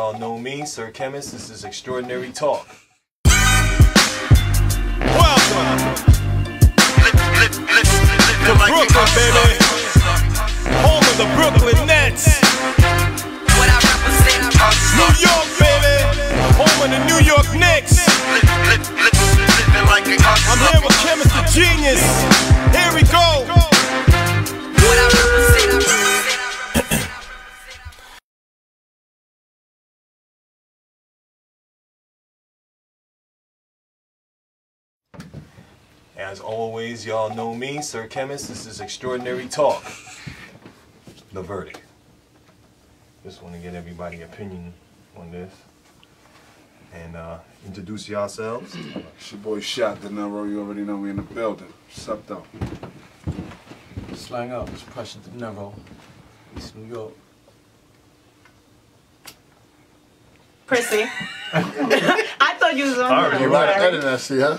y'all know me, Sir Khemis. This is Extraordinary Talk. Welcome to Brooklyn, baby. Home of the Brooklyn Nets. New York, baby. Home of the New York Knicks. I'm here with Khemis the Genius. Here we go. As always, y'all know me, Sir Khemis. This is Extraordinary Talk. The verdict. Just want to get everybody's opinion on this. And introduce yourselves. It's your boy Shot Dinero. You already know me in the building. What's up, though? Slang up, it's Pressha Dinero, East New York. Prissy. I thought you was on Alright, you like editing, I see, huh?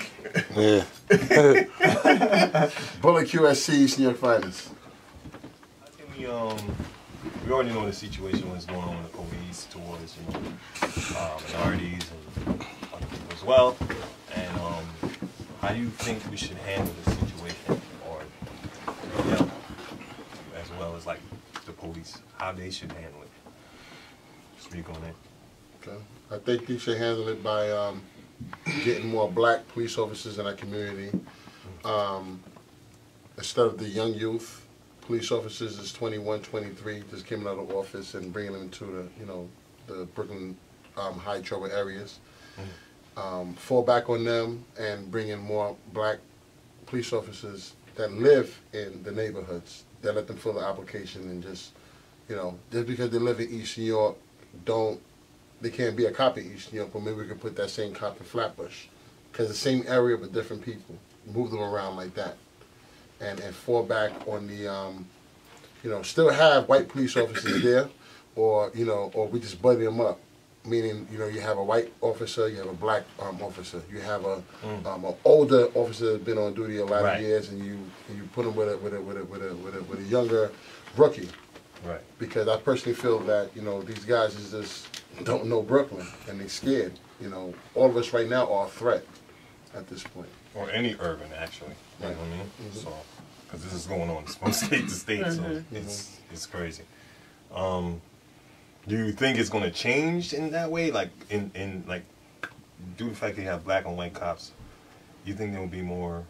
Yeah. Bullet QSC, East New York Finest. I think we already know the situation, what's going on with the police towards, minorities and other people as well. And how do you think we should handle this situation, or as well as like the police, how they should handle it? Speak on it. Okay. I think they should handle it by getting more black police officers in our community. Instead of the young youth, police officers is 21, 23, just came out of office and bringing them into the, the Brooklyn high trouble areas. Fall back on them and bring in more black police officers that live in the neighborhoods. That let them fill the application and just, just because they live in East New York, they can't be a cop in East New York, but maybe we can put that same cop in Flatbush. Because the same area but different people. Move them around like that. And fall back on the, still have white police officers there, or we just buddy them up. Meaning, you have a white officer, you have a black officer, you have an older officer that's been on duty a lot of years, and you put them with a younger rookie. Right. Because I personally feel that these guys just don't know Brooklyn and they're scared. All of us right now are a threat at this point. Or any urban, actually. You know what I mean? So, because this is going on from state to state, so it's crazy. Do you think it's going to change in that way? Like, due to the fact that you have black and white cops, you think there will be more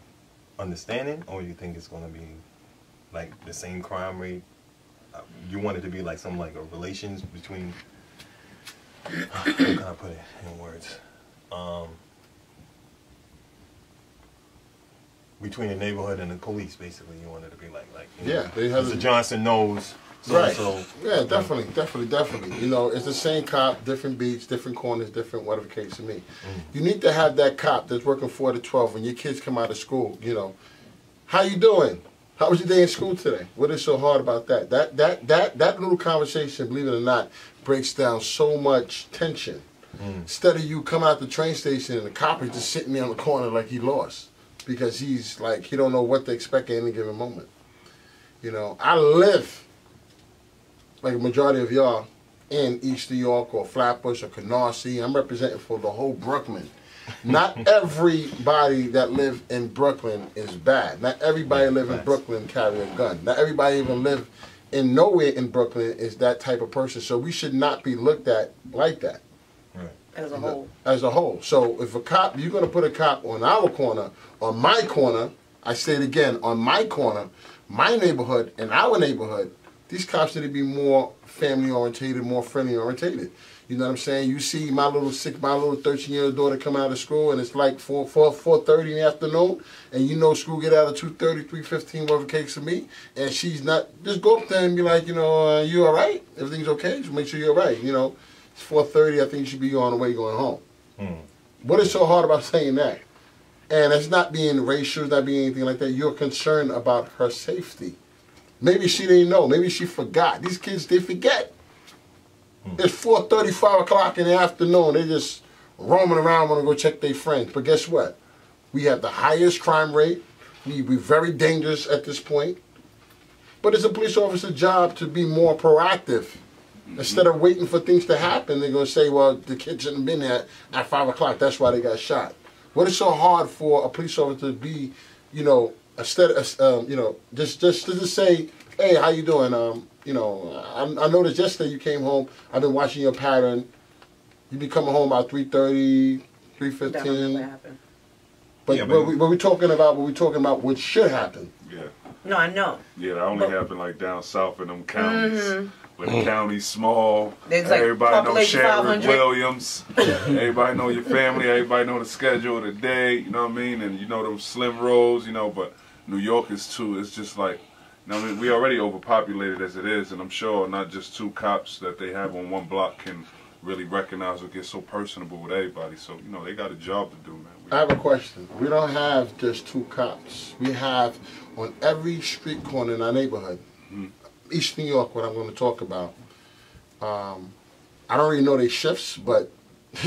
understanding, or you think it's going to be like the same crime rate? You want it to be like some like a relations between, how can I put it in words? Between the neighborhood and the police, basically, you want it to be like Mr. Johnson knows. So, yeah, definitely. It's the same cop, different beats, different corners, different whatever the case may be. You need to have that cop that's working 4 to 12 when your kids come out of school. How you doing? How was your day in school today? What is so hard about that? That little conversation, believe it or not, breaks down so much tension. Instead of you come out the train station and the cop is just sitting there on the corner like he lost. Because he's like, he don't know what to expect at any given moment. I live, like a majority of y'all, in East New York or Flatbush or Canarsie. I'm representing for the whole Brooklyn. Not everybody that live in Brooklyn is bad. Not everybody live in Brooklyn carry a gun. Not everybody even live in nowhere in Brooklyn is that type of person. So we should not be looked at like that. As a whole. As a whole. So if a cop, you're going to put a cop on our corner, on my corner, I say it again, on my corner, my neighborhood, and our neighborhood, these cops need to be more family-orientated, more friendly-orientated. You know what I'm saying? You see my little 13-year-old daughter come out of school, and it's like 4:30 in the afternoon, and school get out at 2:30, 3:15, whatever the case of me, and she's not, just go up there and be like, you all right? Everything's okay? Just make sure you're all right, It's 4:30, I think you should be on the way going home. What is so hard about saying that? And it's not being racial, it's not being anything like that. You're concerned about her safety. Maybe she didn't know. Maybe she forgot. These kids, they forget. It's 4:30, 5 o'clock in the afternoon. They're just roaming around, want to go check their friends. But guess what? We have the highest crime rate. We're very dangerous at this point. But it's a police officer's job to be more proactive Instead of waiting for things to happen, they're gonna say, "Well, the kid shouldn't have been there at 5 o'clock. That's why they got shot." What is so hard for a police officer to be, you know, instead of, you know, just to say, "Hey, how you doing? You know, I noticed yesterday you came home. I've been watching your pattern. You be coming home about 3:30, 3:15." But yeah, we're talking about what should happen. Yeah. No, I know. Yeah, that only happened like down south in them counties. When the county's small, There's like everybody knows population Sharon 500. Williams. Everybody know your family. Everybody know the schedule of the day. You know what I mean? And you know them slim roads. You know, but New York is too. It's just like, you know what I mean? We already overpopulated as it is, and I'm sure not just 2 cops that they have on one block can really recognize or get so personable with everybody. So you know they got a job to do, man. I have a question. We don't have just 2 cops. We have on every street corner in our neighborhood, East New York, what I'm going to talk about. I don't really know their shifts, but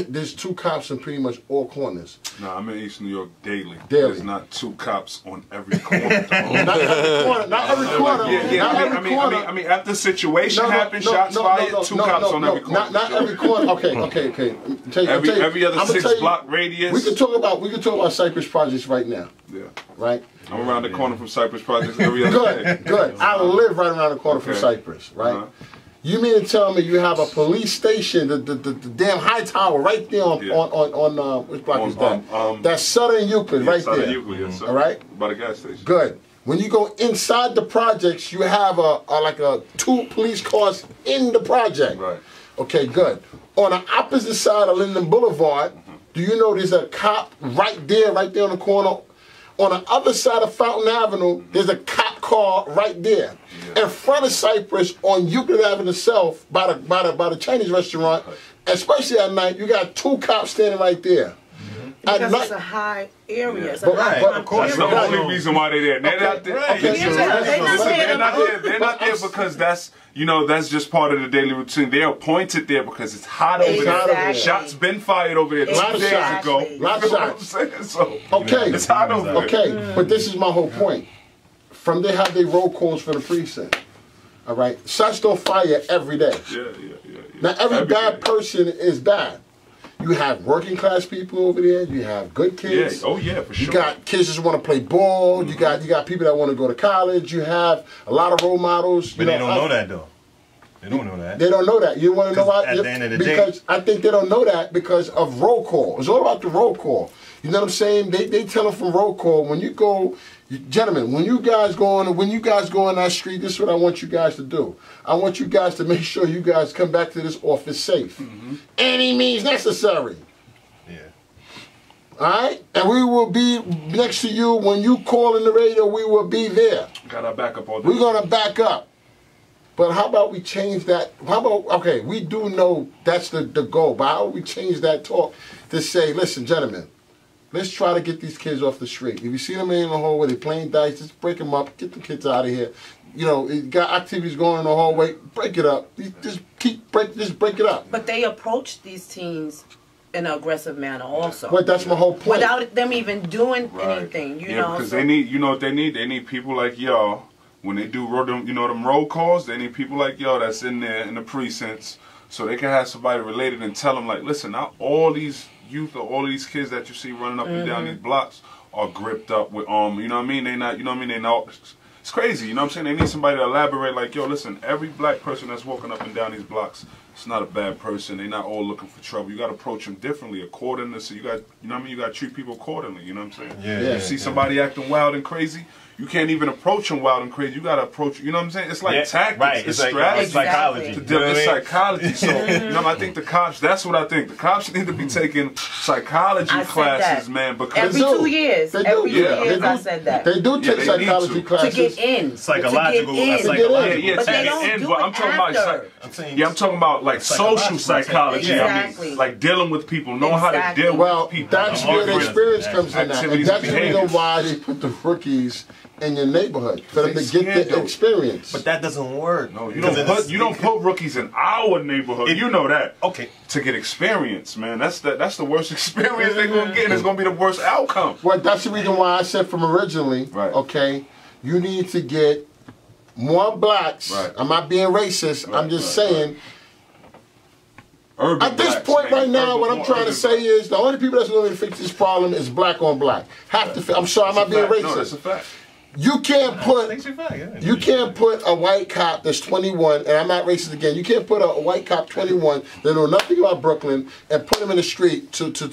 there's 2 cops in pretty much all corners. No, I'm in East New York daily. Daily. There's not 2 cops on every corner. Not every corner. Not every corner. I mean, after the situation happened, shots fired, 2 cops on every corner. Not every corner. Okay. Every other 6-block radius. We can talk about Cypress Projects right now. Yeah. Right. I'm around the corner from Cypress Projects every other day. Good. I live right around the corner from Cypress. Right. You mean to tell me you have a police station, the damn high tower right there on which block is that? That's Southern Euclid right Southern there. Euclid, yes, sir. All right? By the gas station. Good. When you go inside the projects, you have like 2 police cars in the project. Right. Okay, good. On the opposite side of Linden Boulevard, do you know there's a cop right there on the corner? On the other side of Fountain Avenue, there's a cop car right there. Yeah. In front of Cypress on Euclid Avenue South, by the Chinese restaurant, especially at night, you got 2 cops standing right there. Because it's a high area. Yeah. It's a high Of course, that's the only reason why they're there. They're not there. They're not there because that's just part of the daily routine. They're appointed there because it's hot over there. Shots been fired over there 2 days ago. Lot of shots. So, okay. It's hot over there. Okay, but this is my whole point. From they have their roll calls for the precinct. All right, shots don't fire every day. Yeah. Now every bad person is bad. You have working class people over there. You have good kids. Yeah. Oh yeah, for sure. You got kids that want to play ball. You got people that want to go to college. You have a lot of role models. But they don't know that though. They don't know that. They don't know that. You want to know why? At the end of the because day, I think they don't know that because of roll call. It's all about the roll call. You know what I'm saying? They tell them from roll call when you go. Gentlemen, when you guys go on that street, this is what I want you guys to do. I want you guys to make sure you guys come back to this office safe. Any means necessary. Yeah. All right? And we will be next to you when you call in the radio, we will be there. Got our backup all day. We're going to back up. But how about we change that? How about, okay, we do know that's the goal, but how about we change that talk to say, listen, gentlemen, let's try to get these kids off the street. If you see them in the hallway, they're playing dice, just break them up, get the kids out of here. You know, you got activities going in the hallway, break it up. Just break it up. But they approach these teens in an aggressive manner also. But that's my whole point. Without them even doing anything, you know. Because they need, you know what they need? They need people like y'all. When they do, them roll calls, they need people like y'all that's in there in the precincts so they can have somebody related and tell them, like, listen, not all these youth or all of these kids that you see running up and down these blocks are gripped up with you know what I mean? They not, you know what I mean? They not. It's crazy, you know what I'm saying? They need somebody to elaborate, like, yo, listen, every black person that's walking up and down these blocks, it's not a bad person. They're not all looking for trouble. You got to approach them differently, according to, so you got, you know what I mean? You got to treat people accordingly, you know what I'm saying? Yeah. You see somebody acting wild and crazy, you can't even approach them wild and crazy. You got to approach, you know what I'm saying? It's like tactics, right. it's like, strategy. It's psychology. It's psychology. So, you know, I think the cops, that's what I think. The cops need to be taking psychology classes, man. Because every 2 years. Every 2 years I said that. They do take psychology classes. To get in. Psychological. Yeah, to get in. But I'm talking about, I'm talking about like social psychology. Exactly. I mean, like dealing with people, knowing how to deal with people. That's where the experience comes in. And that's the reason why they put the rookies in your neighborhood for them to get the experience. But that doesn't work. No, you don't put rookies in our neighborhood. You know that. Okay. To get experience, man. That's the worst experience they're gonna get, and it's gonna be the worst outcome. Well, that's the reason why I said from originally, okay, you need to get more blacks. I'm not being racist. I'm just saying urban At this blacks, point maybe. right now, Urban- what I'm more trying to urban say blacks. is the only people that's going to fix this problem is black on black. Have to. I'm sorry, I'm not being Fact. No, that's a racist. fact. You can't put. Thanks for fact, yeah. You can't put a white cop that's 21, and I'm not racist again. You can't put a white cop 21 that know nothing about Brooklyn and put him in the street to calm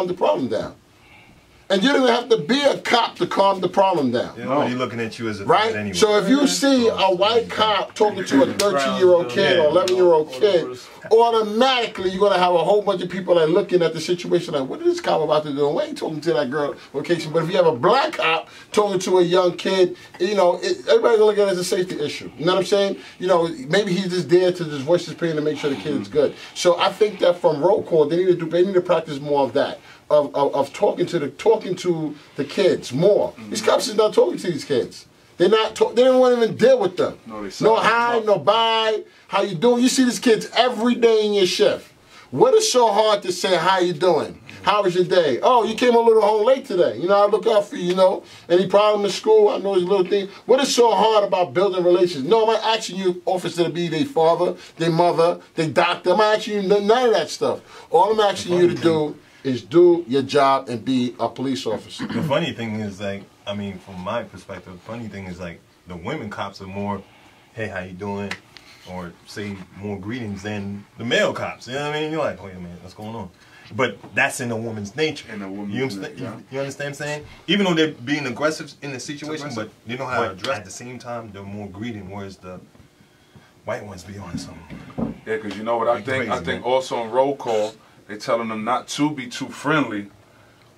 the problem down. And you don't even have to be a cop to calm the problem down. You know, he's looking at you as a threat Right? anyway. So if you see a white cop talking to a 13-year-old kid or 11-year-old kid, automatically you're going to have a whole bunch of people that are looking at the situation like, what is this cop about to do? Why ain't talking to that girl location? But if you have a black cop talking to a young kid, you know, everybody's going to look at it as a safety issue. You know what I'm saying? You know, maybe he's just there to just voice his opinion to make sure the kid is good. So I think that from roll call, they need to practice more of that. Of talking to the kids more. These cops is not talking to these kids. They're not. They don't want to even deal with them. No hi, no bye. How you doing? You see these kids every day in your shift. What is so hard to say? How you doing? How was your day? Oh, you came a little home late today. You know, I look out for you. You know, any problem in school? I know it's a little thing. What is so hard about building relations? No, I'm not asking you, officer, to be their father, their mother, their doctor. I'm not asking you none of that stuff. All I'm asking you to do is do your job and be a police officer. The funny thing is, like, I mean, from my perspective, the funny thing is, like, the women cops are more, hey, how you doing? Or say more greetings than the male cops. You know what I mean? You're like, wait a minute, what's going on? But that's in a woman's nature. In a woman's you nature, yeah. You understand what I'm saying? Even though they're being aggressive in the situation, but you know how to address. At the same time, they're more greeting, whereas the white ones be on something. Yeah, because you know what I think? I think also in roll call, they're telling them not to be too friendly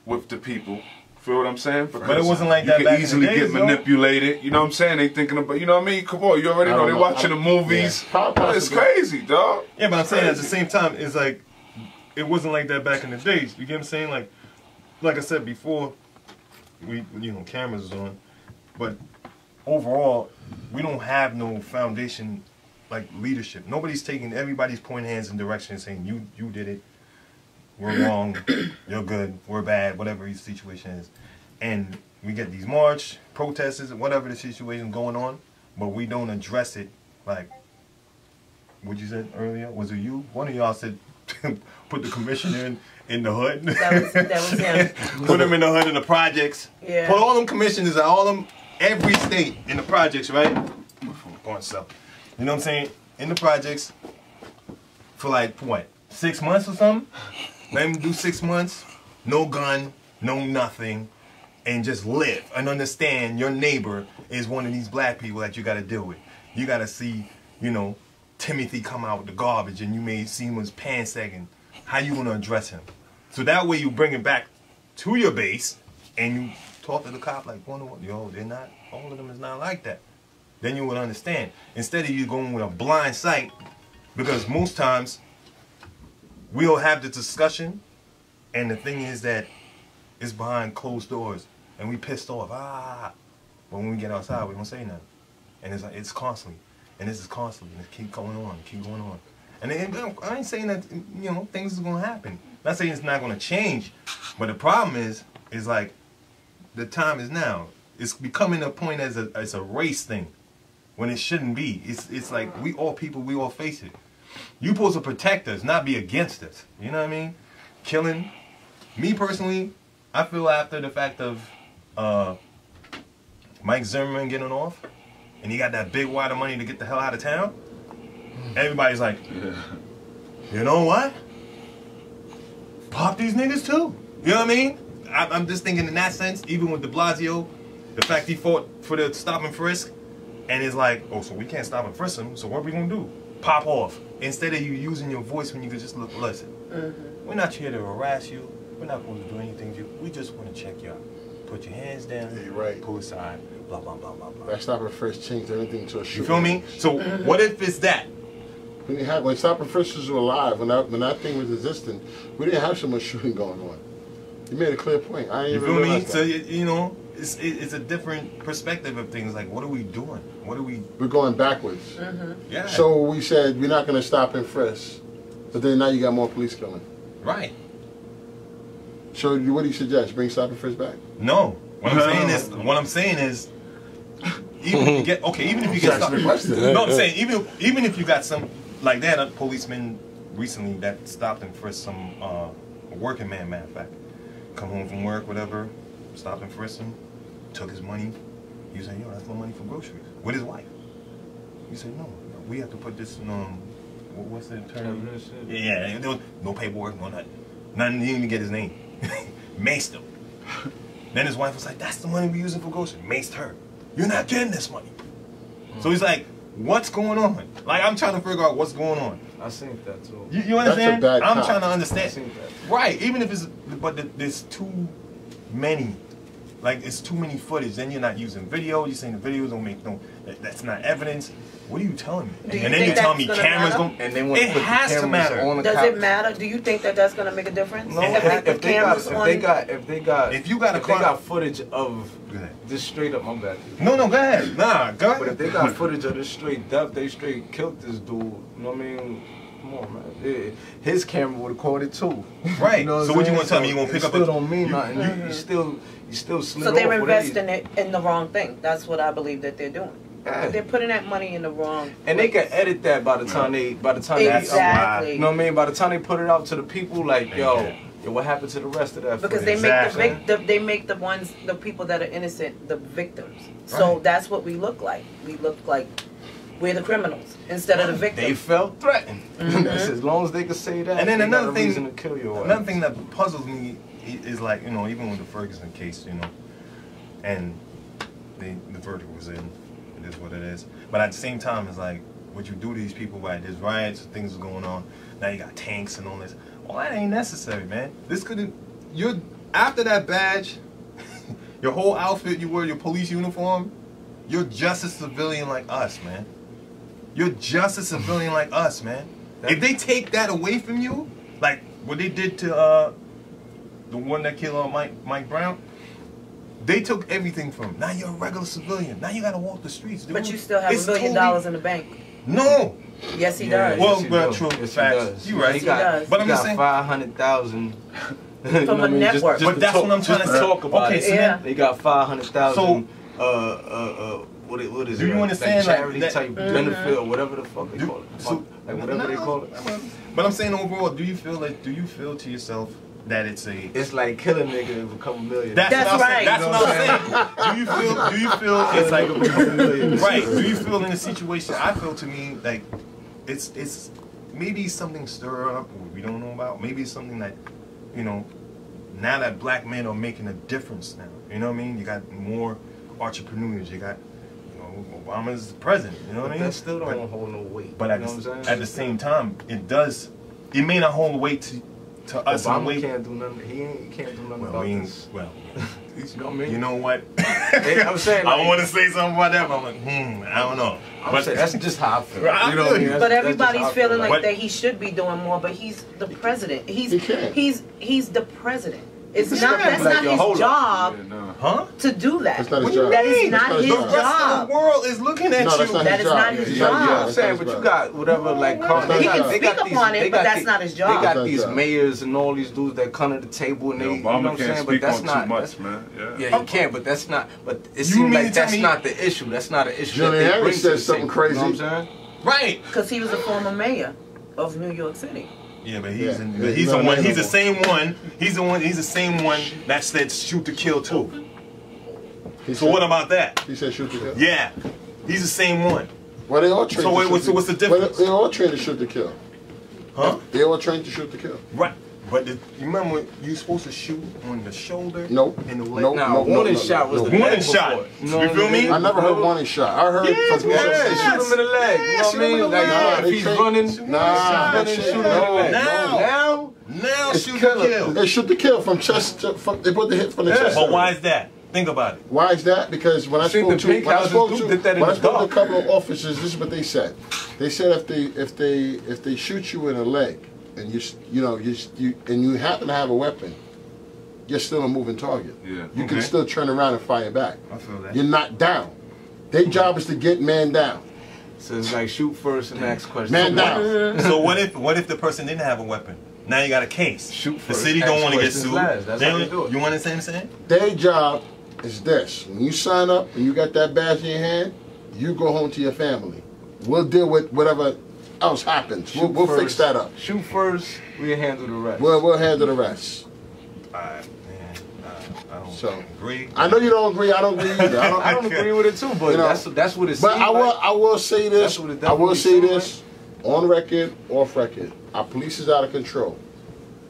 with the people. Feel what I'm saying? Because but it wasn't like that you back can easily in the days, get manipulated. You know what I'm saying? They thinking about, you know what I mean? Come on, you already know. They watching the movies. Yeah. It's crazy, dog. Yeah, but I'm saying at the same time, it's like, it wasn't like that back in the days. You get what I'm saying? Like I said before, cameras was on, but overall, we don't have no foundation like leadership. Nobody's taking, everybody's pointing hands in direction saying, you did it, we're wrong, you're good, we're bad, whatever the situation is. And we get these march, protesters, whatever the situation going on, but we don't address it like what you said earlier. Was it you? One of y'all said put the commissioner in the hood. That was him. Put him in the hood in the projects. Yeah. Put all them commissioners at all them, every state in the projects, right? Going stuff. You know what I'm saying? In the projects for like, what, 6 months or something? Let him do 6 months, no gun, no nothing, and just live and understand your neighbor is one of these black people that you got to deal with. You got to see, you know, Timothy come out with the garbage and you may see him as pansagging. How you going to address him? So that way you bring it back to your base and you talk to the cop like, yo, they're not, all of them is not like that. Then you would understand. Instead of you going with a blind sight, because most times we'll have the discussion and the thing is that it's behind closed doors and we pissed off. But when we get outside, we don't say nothing. And it's like, it's constantly. And this is constantly, and it keep going on, keep going on. And I ain't saying that, you know, things is gonna happen. Not saying it's not gonna change, but the problem is like, the time is now. It's becoming a point as a race thing, when it shouldn't be. It's like, we all people, we all face it. You supposed to protect us, not be against us. You know what I mean? Killing. Me personally, I feel after the fact of Mike Zimmerman getting off, and he got that big wad of money to get the hell out of town, everybody's like, you know what? Pop these niggas too. You know what I mean? I'm just thinking in that sense, even with de Blasio, the fact he fought for the stop and frisk, and it's like, oh, so we can't stop and frisk him, so what are we gonna do? Pop off. Instead of you using your voice when you could just look, listen, we're not here to harass you, we're not going to do anything to you, we just want to check you out. Put your hands down, Yeah, you're right. pull aside, blah, blah, blah, blah, blah. That stop and frisk changed everything to a shooting. You feel me? So what if it's that? When stop and friskers were alive, when that thing was existing, we didn't have so much shooting going on. You made a clear point. I ain't You even feel me? realized So, that. you know, it's a different perspective of things. Like, what are we doing? What are we... We're going backwards. Yeah. So we said we're not going to stop and frisk, but then now you got more police coming. Right. So what do you suggest? Bring stop and frisk back? No. What I'm saying is, even if you get, okay, even if you get That's the question. no, I'm saying even if you got some like they had a policeman recently that stopped and frisked some a working man, matter of fact. Come home from work, whatever, stopped and frisked him, took his money. He was like, yo, that's my money for groceries. With his wife. He said, no, we have to put this in, what's the term? Yeah, there was no paperwork, no nothing. Nothing, he didn't even get his name. Maced him. Then his wife was like, that's the money we're using for groceries. Maced her. You're not getting this money. So he's like, what's going on? Like, I'm trying to figure out what's going on. I seen that too. You understand? That's a bad I'm cop. trying to I understand. seen that. Right, even if it's, but there's too many. Like, it's too many footage. Then you're not using video. You're saying the videos don't make no, that's not evidence. What are you telling me? Do you And then you think tell me that's gonna cameras matter? going, And they want to it put the has to cameras matter. on the Does cops. it matter? Do you think that that's gonna make a difference? No, If they put cameras on. if they got footage of Go ahead. this straight up, my bad. No, go ahead. Nah, go ahead. But if they got footage of this straight death, they straight killed this dude. You know what I mean? Come on, man. His camera would have caught it too. Right. You know So what what you I'm gonna tell me? saying? You gonna pick It up still a- don't mean you- nothing. You still slid So they're off with investing it in the wrong thing. That's what I believe that they're doing. Yeah. They're putting that money in the wrong. And they place. can edit that by the time they Exactly. you know what I mean? By the time they put it out to the people, like, yo, Yeah. what happened to the rest of that Because footage? they make the people that are innocent the victims. So Right. that's what we look like. We look like we're the criminals instead of the victims. They felt threatened. That's as long as they can say that. And then they got another a thing, reason to kill your another ass. thing that puzzles me is like, you know, even with the Ferguson case, you know, and the verdict was in, it is what it is. But at the same time, it's like, what you do to these people, right? There's riots, things are going on. Now you got tanks and all this. Well, that ain't necessary, man. This could, you're after that badge, your whole outfit, you wear your police uniform. You're just a civilian like us, man. You're just a civilian like us, man. If they take that away from you, like what they did to the one that killed Mike Brown, they took everything from him. Now you're a regular civilian. Now you gotta walk the streets, dude. But you still have It's $1 billion totally- in the bank. No. Yes, he Yeah, does. Well, yes, he well, does. true, Yes, he facts. does. You right. He got, does. But I'm he just got saying. 500,000 From a network. But that's what I'm trying to just say. talk about Okay, it. so then- They got 500,000. So- what is Do it? you like understand, like, charity that- type benefit or whatever the fuck they call it? So, Like whatever they call it. But I'm saying overall, do you feel to yourself that it's a It's like killing a nigga and become a millionaire. That's what I'm saying. right. That's You what know I'm saying. Do you feel it's like right? Do you feel in a situation? I feel to me like it's maybe something stirred up we don't know about. Maybe it's something that, you know, now that black men are making a difference now. You know what I mean? You got more entrepreneurs. You got, you know, Obama's president. You know what I mean? That still don't hold no weight. But you at, know what I'm saying? at the same time, it does. It may not hold weight to us in a Obama way. can't do nothing. He can't do nothing Well, about we ain't, this. well, You know what I mean? you know what? I'm saying, I like- want to say something about that, but I'm like, I don't know. I'm saying, that's just how I feel. I You know feel what I mean? you. That's- But that's just everybody's how I feel. feeling like But- that he should be doing more, but he's the president. He can't. He's the president. It's He's not not that's like, not yo, his hold up. job Yeah, no. Huh? to do that. That's not his What you job. That is mean? not That's his The not rest job. of the world is looking at No, you. that's not That his is job. not his It's job. You know what I'm That's saying? not But his you job. got whatever, like, That's not his He can job. speak upon it, but that's not his job. They That's got not his these job. mayors and all these dudes that come to the table and they, Yeah, you know what Obama I'm can't saying? speak But that's on not, too much, that's, man. yeah, he can, but that's not, but it You seems mean like to tell that's me- not the issue. That's not an issue Julian that they Harris bring to said the something table. You know crazy. what I'm saying? Right. Because he was a former mayor of New York City. Yeah, but Yeah. Yeah, he's no, the one. no, He's the no. same one. He's the same one that said shoot to kill too. He So said- what about that? He said shoot to kill. Yeah, he's the same one. Well, they all trained So to wait, shoot what's to- what's the difference? Well, they all trained to shoot to kill. Huh? They all trained to shoot to kill. Right. But you remember when you supposed to shoot on the shoulder? Nope. And the leg? Nope. Now, warning shot was the Warning leg shot. before. You know what feel I me? mean? I never heard warning shot. I heard Yes, from yes. Yeah, Bullet shoot him in the leg. You know what I shoot him in mean? the Like, leg. if They he's train- running, Nah, shoot that him shit, in the leg. no. Now? Now It's shoot to killer. kill. They shoot to kill from chest. They put the hit from the chest. But why is that? Think about it. Why is that? Because when I Think spoke the to pink when I houses spoke do to did that in when I the spoke to a dark. couple of officers, this is what they said. They said if they shoot you in the leg and you happen to have a weapon, you're still a moving target. Yeah. You can Okay. still turn around and fire back. I feel that. You're not down. Their job is to get man down. So it's like shoot first and ask questions. Man down. So what if the person didn't have a weapon? Now you got a case. Shoot The first, city don't ask want to get questions sued. last. That's how they do it. You understand what I'm saying? Their job is this. When you sign up and you got that badge in your hand, you go home to your family. We'll deal with whatever else happens. We'll fix that up. Shoot first, we'll handle the rest. We'll handle the rest. I don't agree. I know you don't agree. I don't agree either. I don't agree with it too, but that's what it seems But I like. will say this. I will say seems this on record, off record. Our police is out of control.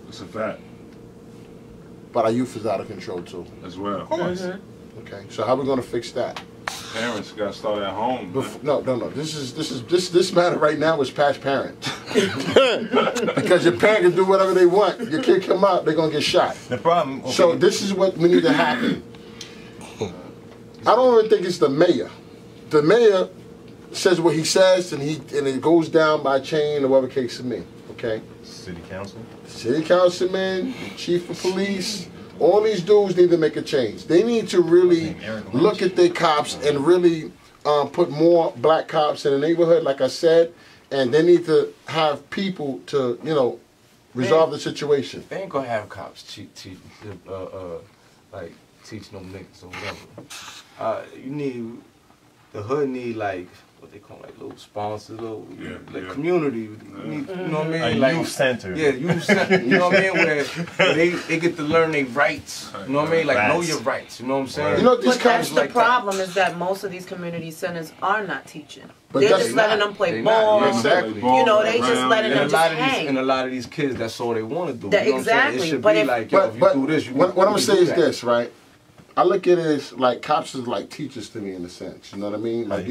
It's a fact. But our youth is out of control too. As well. Of course. Okay, so how we gonna fix that? Parents got to start at home. No. This matter right now is past parent. Because your parent can do whatever they want. Your kid come out, they're gonna get shot. The problem. Okay. So this is what we need to happen. I don't even think it's the mayor. The mayor says what he says, and it goes down by chain or whatever case it may. Okay. City council. City councilman, chief of police, all these dudes need to make a change. They need to really look at their cops and really put more black cops in the neighborhood, like I said, and they need to have people to, resolve the situation. They ain't gonna have cops teach no niggas or whatever. The hood need like what they call like little sponsors, little community. You know what I mean? A youth center. Yeah, youth center. You know what I mean? Where they get to learn their rights. You know what I mean? Like know your rights. You know what I'm saying? These That's the like problem is that most of these community centers are not teaching. But They're that's just letting them play They ball. not. Exactly. They just letting them just hang. And a lot of these kids, that's all they want to do. You know Exactly. It should But be if- like, yo, if you do this, what I'm gonna say is that. this, right? I look at it as like cops is like teachers to me in a sense. You know what I mean? Like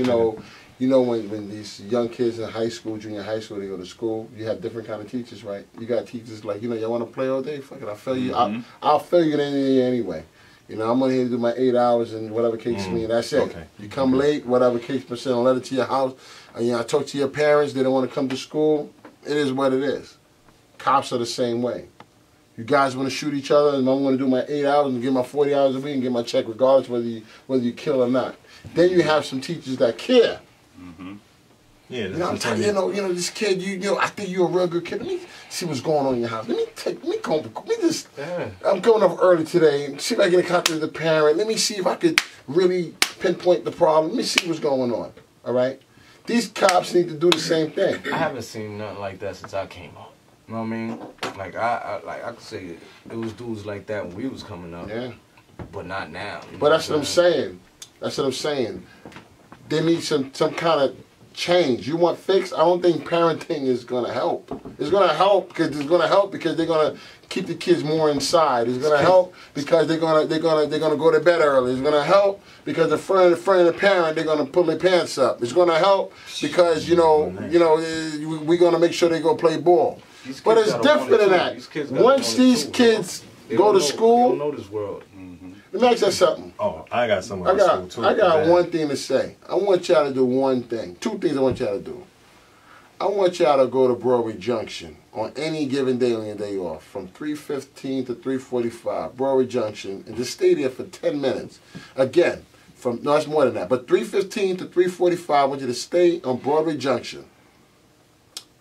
when these young kids in high school, junior high school, they go to school, you have different kind of teachers, right? You got teachers like, y'all want to play all day? Fuck it, I'll fail you. I'll fail you anyway. I'm going here to do my 8 hours and whatever case me, and that's it. Okay. You come late, whatever case per send a letter to your house. And, I talk to your parents, they don't want to come to school. It is what it is. Cops are the same way. You guys want to shoot each other, and I'm going to do my 8 hours and get my 40 hours a week and get my check regardless whether you kill or not. Then you have some teachers that care. Yeah, I'm telling you, this kid, I think you're a real good kid. Let me see what's going on in your house. I'm going up early today. See if I get a copy of the parent. Let me see if I could really pinpoint the problem. Let me see what's going on. All right? These cops need to do the same thing. I haven't seen nothing like that since I came up. You know what I mean? Like I could say it was dudes like that when we was coming up. Yeah. But not now. But that's what I'm saying. They need some kind of change. You want fix? I don't think parenting is going to help. It's going to help because they're going to keep the kids more inside. It's going to help because they're going to go to bed early. It's going to help because in front of the parent they're going to pull their pants up. It's going to help because we're going to make sure they go play ball. But it's different than that. Once these kids go to school, they don't know this world. let me ask you something. Oh, I got something. I got one thing to say. I want y'all to do one thing. Two things I want y'all to do. I want y'all to go to Broadway Junction on any given day on your day off from 3:15 to 3:45, Broadway Junction, and just stay there for 10 minutes. Again, no, it's more than that, but 3:15 to 3:45, I want you to stay on Broadway Junction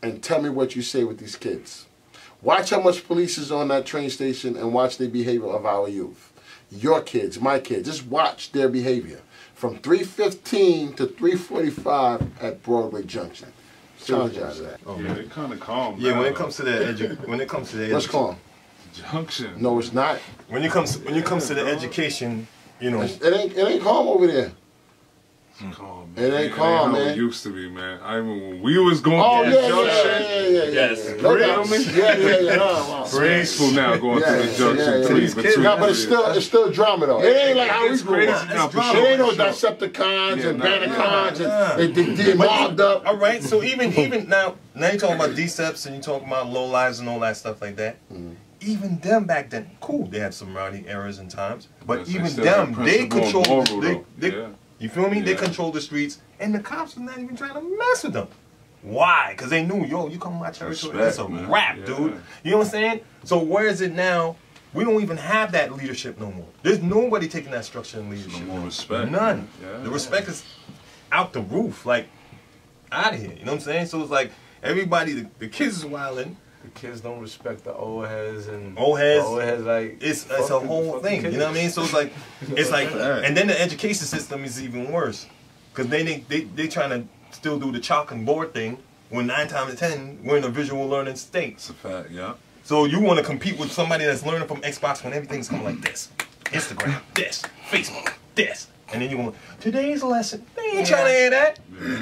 and tell me what you say with these kids. Watch how much police is on that train station and watch the behavior of our youth. Your kids, my kids, just watch their behavior. From 3:15 to 3:45 at Broadway Junction. Challenge y'all to that. Oh, yeah, they kind of calm. Yeah, when it comes to the What's calm? Junction. No, it's not. When it comes to the education, It ain't calm over there. Calm, It ain't calm, man. It used to be, man. I remember when we was going. Oh, to yeah. Yes. No doubt. Yeah. Peaceful now going to the junction. No, but it's still drama though. It ain't like how we grew up. It It ain't no Decepticons and Banacons and they mobbed up. All right, so even now you're talking about Deceps and you're talking about low lives and all that stuff like that. Even them back then, cool, they had some rowdy errors and times, but Yes, even still them, have they principle control. and moral, though. You feel me? Yeah. They control the streets, and the cops are not even trying to mess with them. Why? Because they knew, you come to my territory, Respect, it's a man. wrap, Yeah. dude. You know what I'm saying? So where is it now? We don't even have that leadership no more. There's nobody taking that structure and leadership. No more respect. None. Yeah. The respect is out the roof, like out of here. You know what I'm saying? So it's like everybody, the kids is wilding. The kids don't respect the old heads and Old heads, like it's a whole thing. You know what I mean? So it's like and then the education system is even worse because they trying to still do the chalk and board thing when 9 times out of 10 we're in a visual learning state. It's a fact, yeah. So you want to compete with somebody that's learning from Xbox when everything's coming like this. Instagram, this, Facebook, this. And then you go, today's lesson, they ain't trying to hear that.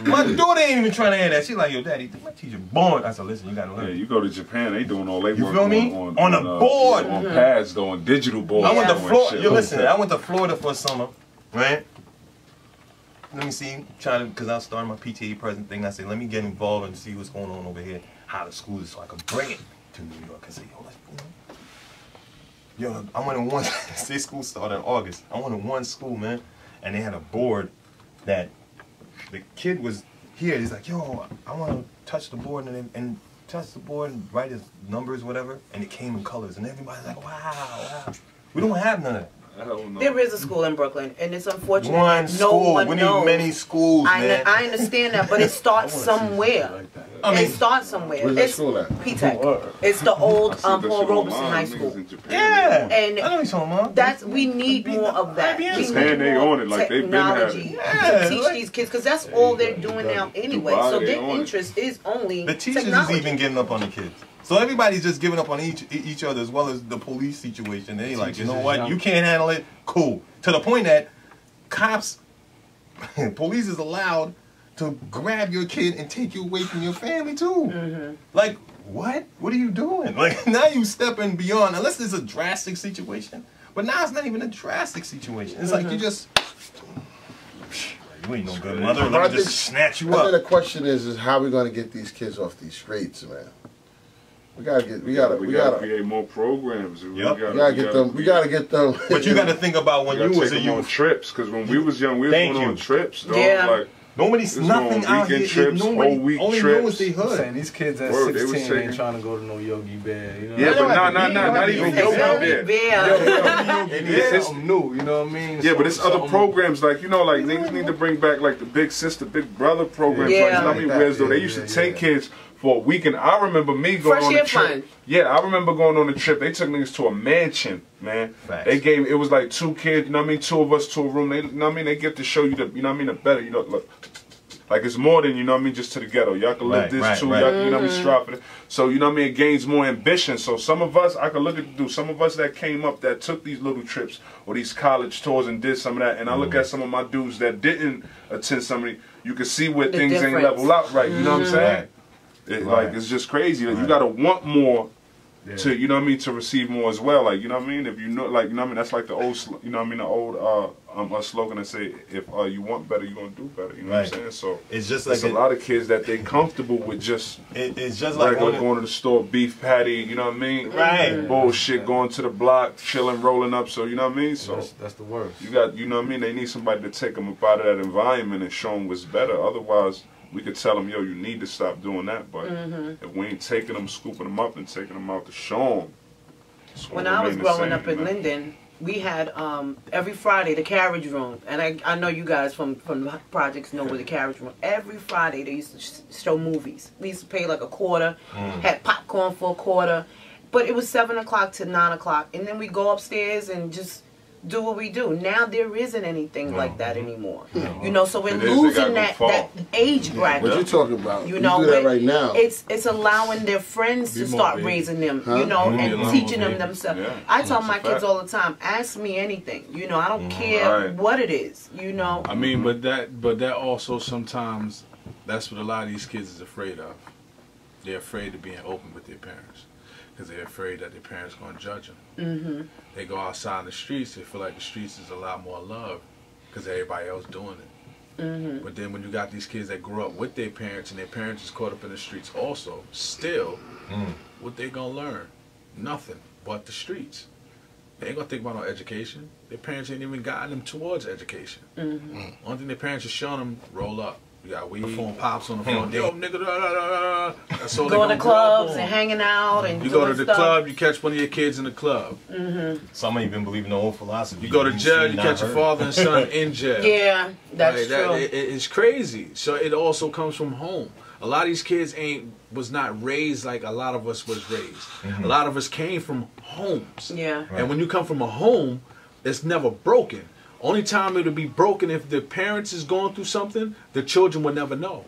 My daughter ain't even trying to hear that. She's like, yo, daddy, my teacher born. I said, listen, you got to learn. Yeah, you go to Japan, they doing all they work feel me? On a board. On pads, though, on digital boards. I went to Florida. You listen, I went to Florida for a summer, right? Let me see, because I was starting my PTA president thing. I said, let me get involved and see what's going on over here, how the school is, so I can bring it to New York and say, yo, let's, I went to one, say school started in August. I went to one school, man, and they had a board that the kid was here. He's like, yo, I want to touch the board and touch the board and write his numbers, whatever. And it came in colors, and everybody's like, wow. We don't have none of that. There is a school in Brooklyn, and it's unfortunate. One school. We need many schools, man. I understand that, but it starts somewhere. It starts somewhere. Where's that school at? P-Tech. It's the old Paul Robeson High School. Yeah. And I know you're talking about. we need more of that. We need they more on it like they've been technology to teach these kids, because that's all they're doing now anyway. So their interest is only the teachers technology. is even giving up on the kids. So everybody's just giving up on each other, as well as the police situation. They like, you know what? You can't handle it. Cool. To the point that cops, police is allowed to grab your kid and take you away from your family too. Like, what? What are you doing? Like, now you stepping beyond, unless it's a drastic situation. But now it's not even a drastic situation. It's like you just, you ain't no good mother. Let me just snatch you I up. think the question is how we gonna get these kids off these streets, man. We gotta create more programs. We gotta get them. But you gotta think about when you was a youth. On trips, because when we was young, we was going on trips. Dog. Yeah. Like, nobody's nothing out here. Trips, nobody whole week only trips. knows they hood. Saying these kids at 16 ain't trying to go to no Yogi Bear. You know? Yeah, but not even Yogi Bear. Bear. Something new, you know what I mean? Yeah, but it's other programs like like niggas need to bring back like the Big Sister, Big Brother programs. Yeah. Like, you know what I mean? Whereas though they used to take kids for a weekend. I remember me going on a trip. Yeah, I remember going on a trip. They took niggas to a mansion, man. Facts. They gave, it was like 2 kids, you know what I mean, 2 of us to a room. They, you know what I mean, they get to show you the, you know what I mean, the better, you know, look. Like it's more than, you know what I mean, just to the ghetto. Y'all can live this too, y'all, you know what I mean, strive for it. So, you know what I mean, it gains more ambition. So some of us, I can look at the dude, some of us that came up that took these little trips or these college tours and did some of that, and I look at some of my dudes that didn't attend some of these, you can see where things ain't level out right, you know what I'm saying? Like, it's just crazy. Like, you gotta want more to, you know what I mean, to receive more as well. Like, you know what I mean? If you know, like, you know what I mean? That's like the old, you know what I mean, the old slogan that say, if you want better, you're gonna do better. You know what I'm saying? So it's just like a lot of kids that they comfortable with just it's just like going to the store, beef patty, you know what I mean? Right. Bullshit, going to the block, chilling, rolling up. So you know what I mean? So that's the worst. You got, you know what I mean? They need somebody to take them up out of that environment and show them what's better. Otherwise, we could tell them, yo, you need to stop doing that. But if we ain't taking them, scooping them up, and taking them out to show them. When I was growing up in Linden, we had every Friday the carriage room, and I know you guys from the projects know where the carriage room. Every Friday they used to show movies. We used to pay like $1, had popcorn for $1, but it was 7 o'clock to 9 o'clock, and then we go upstairs and just do what we do. Now there isn't anything like that anymore. You know, so we're losing that age bracket. What you talking about? You know, do that right now. It's allowing their friends to start raising them, you know, and teaching them themselves. I tell my kids all the time, ask me anything. You know, I don't care what it is, you know. I mean, but that also sometimes, that's what a lot of these kids is afraid of. They're afraid of being open with their parents, because they're afraid that their parents are going to judge them. They go outside in the streets, they feel like the streets is a lot more love because everybody else doing it. But then when you got these kids that grew up with their parents and their parents is caught up in the streets also, still, what they going to learn? Nothing but the streets. They ain't going to think about no education. Their parents ain't even guiding them towards education. Only thing their parents are showing them, roll up. You got weed, phone pops on the phone. Yo, nigga, da, da, da, da. That's all. Going to clubs and hanging out and you go to the club, you catch one of your kids in the club. Some even believe in the old philosophy. You go to jail, you catch your father and son in jail. Yeah, that's true. It's crazy. So it also comes from home. A lot of these kids was not raised like a lot of us was raised. A lot of us came from homes. Yeah. And when you come from a home, it's never broken. Only time it'll be broken if the parents is going through something, the children will never know.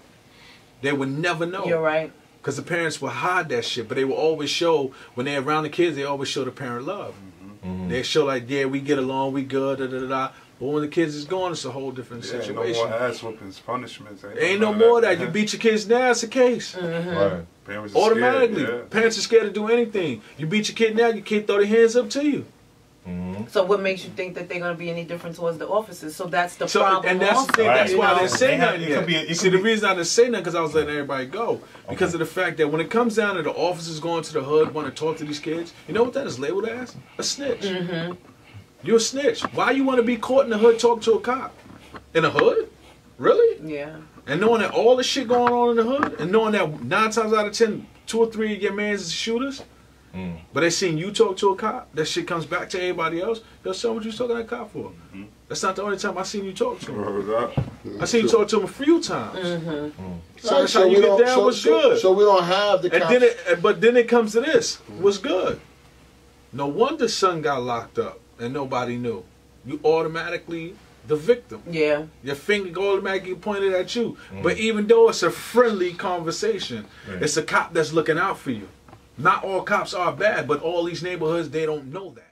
They would never know. You're right. Because the parents would hide that shit, but they will always show, when they're around the kids, they always show the parent love. They show like, yeah, we get along, we good, da da da da. But when the kids is gone, it's a whole different situation. Ain't no more ass whoopings, punishments. Ain't no more of that. You beat your kids now, it's a case. Right. Parents are Automatically. scared, yeah. Parents are scared to do anything. You beat your kid now, your kid throw their hands up to you. So what makes you think that they're going to be any different towards the officers? So that's the problem. And that's the thing. Right. That's why You they know? say nothing It could yet. be- See, the reason I didn't say nothing because I was letting everybody go. Because of the fact that when it comes down to the officers going to the hood, want to talk to these kids, you know what that is labeled as? A snitch. You're a snitch. Why you want to be caught in the hood talking to a cop? In the hood? Really? Yeah. And knowing that all the shit going on in the hood, and knowing that 9 times out of 10, 2 or 3 of your mans is shooters, but they seen you talk to a cop, that shit comes back to everybody else. Yo, son, what you talking to that cop for? That's not the only time I seen you talk to him. I seen you talk to him a few times. So that's how you get down. What's good? So we don't have the cops. But then it comes to this. What's good? No wonder son got locked up and nobody knew. You automatically the victim. Yeah. Your finger automatically pointed at you. But even though it's a friendly conversation, it's a cop that's looking out for you. Not all cops are bad, but all these neighborhoods, they don't know that.